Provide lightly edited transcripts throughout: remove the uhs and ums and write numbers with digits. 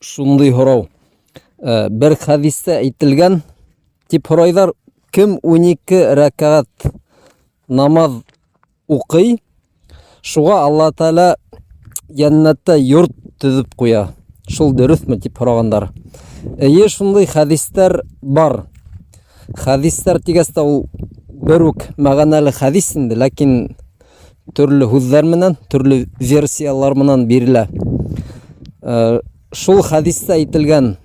шундый һорау. Бер хәдистә әйтелгән, дип һорайҙар, кем 12 рәкәғәт намаз укый, шуға Алла Тәала йәннәттә йорт төҙөп ҡуя. Шул дөрөҫмө дип һорағандар. Эйе, шундай хәдистәр бар. Хәдистәр тигәс тә ул бер үк мәғәнәле хәдис инде, ләкин төрлө һүҙҙәр менән, төрлө версиялар менән бирелә. Шул хәдистә әйтелгән,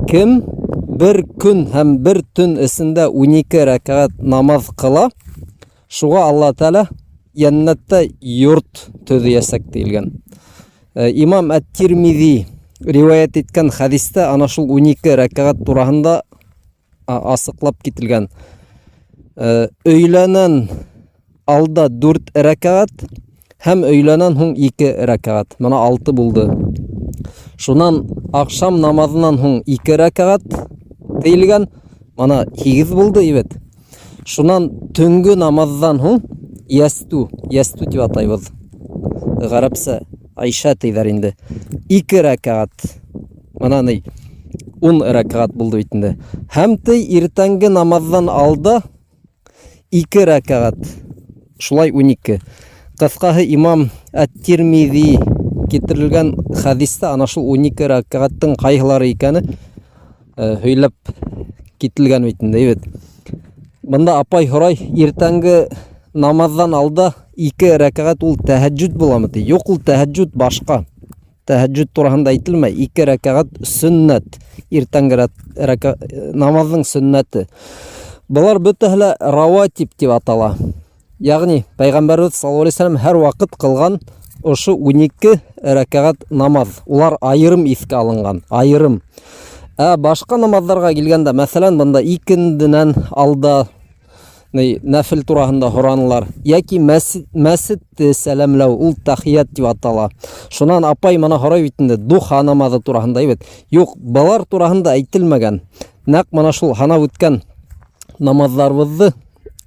кем бер көн һәм бер төн эсендә 12 рәкәғәт намаз ҡыла, шуға Алла Тәала йәннәттә йорт төҙөйәсәк тиелгән. Имам Әт-Тирмизи риваят иткән хәдистә ана шул 12 рәкәғәт тураһында асыҡлап кителгән. Өйләнән алда 4 рәкәғәт һәм өйләнән һуң 2 рәкәғәт. Мына 6 булды. Шунан аҡшам намаҙынан һуң 2 рәкәғәт тейелгән. Мана 8 булды, ебет. Шунан төнгө намаҙҙан һуң ясту тип атайбыҙ. Ғәрәпсә Айша тейҙәр инде. 2 рәкәғәт. Мана 10 рәкәғәт булды бит инде. Һәм тей иртәнге намаҙҙан алда 2 рәкәғәт. Шулай 12. Ҡыҫҡаһы, Имам Әт-Тирмизи китерелгән хәдистә ана шул 12 рәкәғәттең ҡайһылары икәне һөйләп кителгән бит инде. Бында апай һорай, иртәнге намаҙҙан алда 2 рәкәғәт ул тәһәҗҗүд буламы? Юҡ, ул тәһәҗҗүд башҡа. Тәһәҗҗүд тураһында әйтелмәй. 2 рәкәғәт сөннәт. Иртәнге намаҙҙың сөннәте. Былар бөтәһе лә раватиб дип атала. Яғни, Пәйғәмбәрбеҙ саллаллаху алейһи ва саллям һәр ваҡыт ҡылған ошо 12 рәкәғәт намаҙ. Улар айырым иҫкә алынған. Айырым. Башҡа намаҙҙарға килгәндә, мәҫәлән, бында икенденән алда нәфел тураһында һоранылар. Йәки мәсетте сәләмләү, ул тәхият дип атала. Шунан апай мана һорай бит инде, духа намаҙы тураһында. Юҡ, былар тураһында әйтелмәгән. Нәҡ мана шул һанап үткән намаҙҙарыбыҙҙы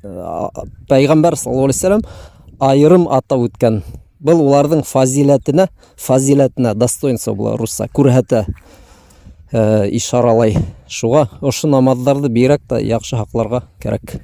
Пәйғәмбәр саллаллаху алейһи ва саллям айырым атап үткән. Был уларҙың фазиләтенә, достоинство була русса, күрһәтә, ишаралай. Шуға ошо намаҙҙарҙы бигерәк тә яҡшы һаҡларға кәрәк.